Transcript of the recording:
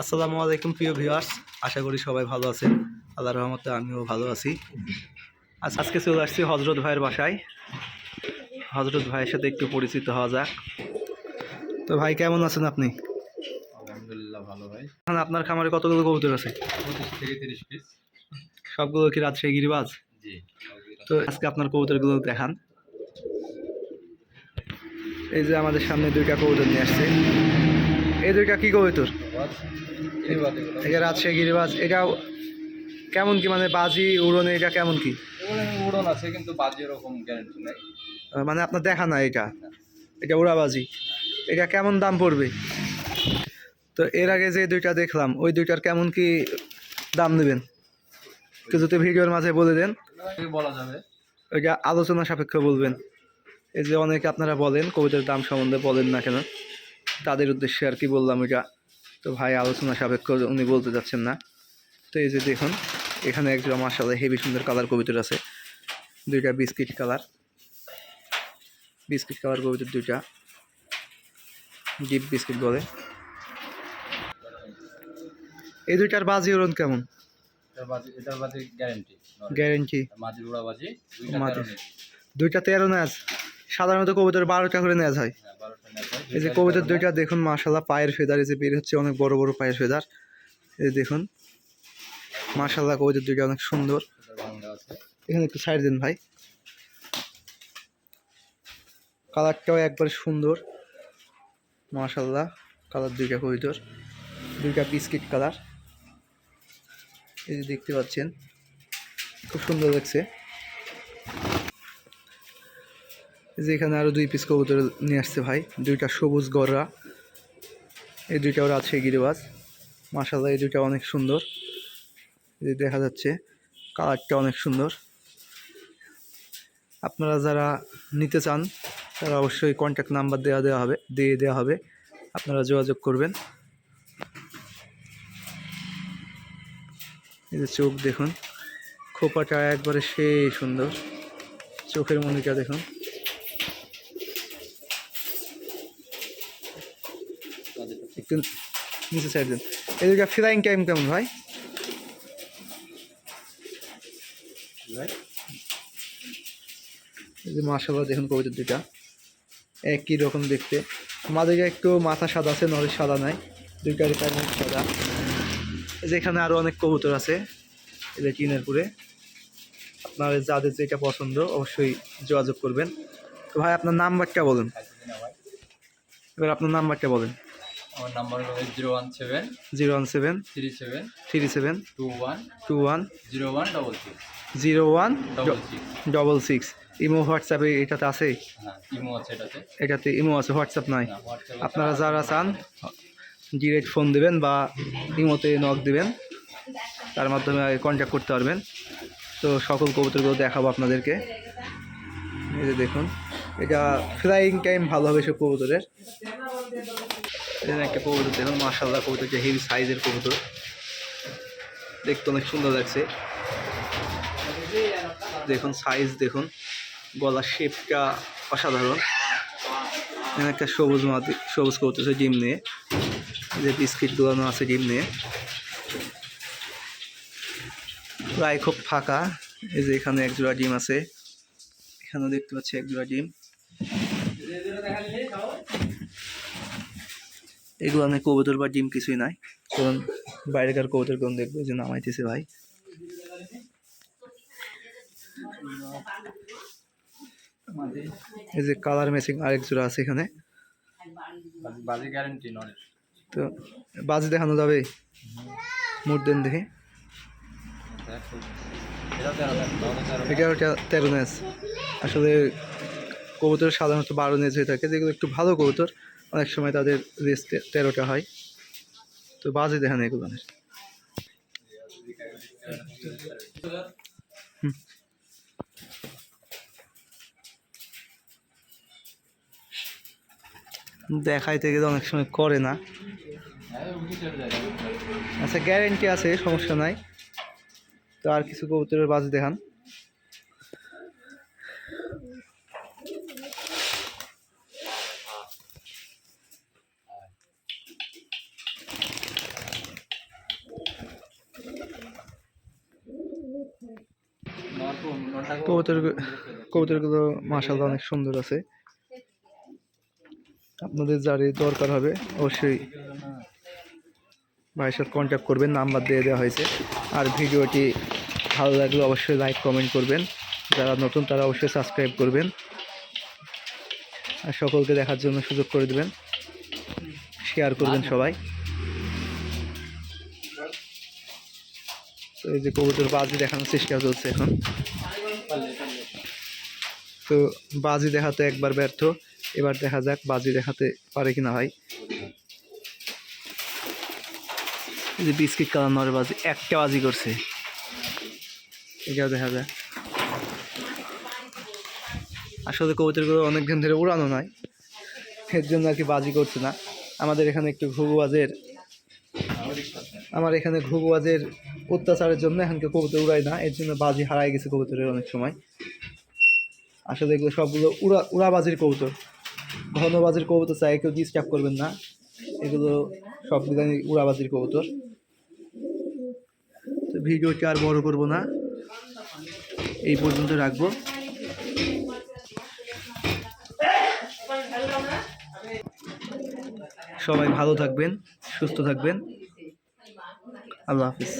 আসসালামু আলাইকুম প্রিয় ভিউয়ার্স, আশা করি সবাই ভালো আছেন। আল্লাহর রহমতে আমিও ভালো আছি। আজকে চলে আসছি হজরত ভাইয়ের বাসায়। হজরত ভাইয়ের সাথে একটু পরিচিত হওয়া যাক। তো ভাই কেমন আছেন আপনি? আলহামদুলিল্লাহ ভালো ভাই। এখন আপনার খামারে কতগুলো কবুতর আছে? 25 থেকে 30 পিস। সবগুলো কি রাজশাহী গিরিবাজ? জি। তো আজকে আপনার কবুতরগুলো দেখান। এই যে আমাদের সামনে দুইটা কবুতর নিয়ে আসছে। এই দুইটা কি কবুতর? এটা রাজশাহী গিরিবাজ। এটা কেমন কি, মানে বাজি উড়নে এটা কেমন কি? উড়ন আছে কিন্তু বাজি এরকম গ্যারান্টি নাই। মানে আপনার দেখা না এটা? এটা উড়াবাজি। এটা কেমন দাম পড়বে? তো এর আগে যে দুইটা দেখলাম ওই দুইটার কেমন কি দাম নেবেন একটু যদি ভিডিওর মাঝে বলে দেন। বলা যাবে, ওইটা আলোচনা সাপেক্ষ বলবেন। এই যে অনেকে আপনারা বলেন কবিতার দাম সম্বন্ধে বলেন না কেন, তাদের উদ্দেশ্যে আর কি বললাম এটা। তো ভাই আলোচনা সাপেক্ষ উনি বলতে যাচ্ছেন না। তো এই যে দেখুন এখানে একজোড়া মাশাআল্লাহ হেভি সুন্দর কালার কবিতর আছে, দুইটা বিস্কিট কালার কবিতর, দুইটা ডিপ বিস্কিট বলে। এই দুইটার বাজি ওরন কেমন? এটার বাজি গ্যারেন্টি? মাঝি উড়া বাজি দুইটা 13 নেজ। সাধারণত কবুতর 12টা করে নেওয়া হয়। 12টা নেওয়া হয়। এই যে কবুতর দুইটা দেখুন মাশাআল্লাহ পায়ের ফেদার এই যে বের হচ্ছে, অনেক বড় বড় পায়ের ফেদার। এই দেখুন মাশাআল্লাহ কবুতর দুইটা অনেক সুন্দর। এখানে একটু সাইড দেন ভাই। কালারটাও একবার সুন্দর মাশাআল্লাহ। কালার দুইটা কবুতর, দুইটা বিস্কিট কালার। এই যে দেখতে পাচ্ছেন খুব সুন্দর লাগছে। এই যে এখানে আরো 2 পিস কবুতর নিয়ে আসছে ভাই, দুইটা সবুজ গররা। এই দুইটাও রাজশাহী গিরিবাজ মাশাআল্লাহ। এই দুইটা অনেক সুন্দর, এই দেখা যাচ্ছে কালারটা অনেক সুন্দর। আপনারা যারা নিতে চান তারা অবশ্যই কন্ট্যাক্ট নাম্বার দিয়ে দেওয়া হবে, আপনারা যোগাযোগ করবেন। এই যে চোখ দেখুন, খোপাটা একবারে সেই সুন্দর, চোখের মনিটা দেখুন। একটু নিচে সাইড দেন। এই দুইটা ফ্লাইং টাইম কেমন ভাই? এই যে মাশাআল্লাহ দেখুন কবুতর দুইটা একই রকম দেখতে। মাদিটা একটু মাথা সাদা আছে, নরের সাদা নাই, দুইটার টাইম সাদা। এই যে এখানে আরো অনেক কবুতর আছে এই যে টিনেরপুরে। আপনার যাদের যেটা পছন্দ অবশ্যই যোগাযোগ করবেন। তো ভাই আপনার নাম্বারটা বলুন। এবার আপনার নাম্বারটা বলেন। আমার নাম্বার হলো 017 017 37 37 21 21 01 01 66। ইমো হোয়াটসঅ্যাপে এটাতে আছে? হ্যাঁ, ইমো আছে এটাতে ইমো আছে, হোয়াটসঅ্যাপ নাই? হোয়াটসঅ্যাপ আপনারা যারা চান ডিরেক্ট ফোন দেবেন বা ইমোতে নক দেবেন, তার মাধ্যমে কন্ট্যাক্ট করতে পারবেন। তো সকল কবুতরগুলো দেখাবো আপনাদেরকে। এই যে দেখুন এটা ফ্লাইং টাইম ভালো হবে সব কবুতরের। এখানে একটা কবুতর দেখুন মাশাআল্লাহ, কবুতরটা হেভি সাইজের কবুতর, দেখতে অনেক সুন্দর লাগছে। দেখুন সাইজ দেখুন, গলার শেপটা অসাধারণ। এখানে একটা সবুজ কবুতর আছে ডিম নিয়ে, যে বিস্কিট দোলানো আছে ডিম নিয়ে, প্রায় খুব ফাঁকা। এই যে এখানে এক জোড়া ডিম আছে, এখানেও দেখতে পাচ্ছি এক জোড়া ডিম। এগুলো অনেক কবুতর বা ডিম কিছুই নাই, কারণ বাইরেকার কবুতর কোন দেখবো যে নামাইতেছে ভাই। এই যে কালার ম্যাচিং আরেক জোড়া আছে এখানে। বাজি গ্যারান্টি নয়। তো বাজি দেখানো যাবে? মুড দেন দেখে। এটা 13 নেজ। আসলে কবুতর সাধারণত 12 নেজ হয়ে থাকে, যেগুলো একটু ভালো কবুতর অনেক সময় তাদের রেস 13টা হয়। তো বাজি দেখান এগুলো। দেখাইতে গেলে অনেক সময় করে না। আচ্ছা গ্যারেন্টি আছে, সমস্যা নাই। তো আর কিছু কবুতরের বাজি দেখান। কবুতরগুলো মাশাআল্লাহ অনেক সুন্দর আছে। আপনাদের যার দরকার হবে অবশ্যই ভাইয়ের সাথে কন্ট্যাক্ট করবেন, নাম্বার দিয়ে দেওয়া হয়েছে। আর ভিডিওটি ভালো লাগলে অবশ্যই লাইক কমেন্ট করবেন, যারা নতুন তারা অবশ্যই সাবস্ক্রাইব করবেন আর সকলকে দেখার জন্য সুযোগ করে দেবেন, শেয়ার করবেন সবাই। তো এই যে কবুতর বাজি দেখানোর চেষ্টা চলছে এখন। তো বাজি দেখাতে একবার ব্যর্থ, এবার দেখা যাক বাজি দেখাতে পারে কিনা ভাই। এই যে বিস্কিট কালার নর বাজি একটা বাজি করছে, এটাও দেখা যায়। আসলে কবুতরগুলো অনেক দিন ধরে উড়ানো নয়, এর জন্য আর কি বাজি করছে না। আমাদের এখানে একটু আমার এখানে ঘুঘুবাজের অত্যাচারের জন্য এখানকে কবুতর উড়ায় না, এর জন্য বাজি হারাই গেছে কবুতরের অনেক সময়। আসলে এগুলো সবগুলো উড়াবাজির কবুতর, ঘনবাজির কবুতর চাই কেউ ডিস্টার্ব করবেন না, এগুলো সবগুলো উড়াবাজির কবুতর। তো ভিডিওটি আর বড় করব না, এই পর্যন্ত রাখবো। সবাই ভালো থাকবেন, সুস্থ থাকবেন। আল্লাহ হাফিজ।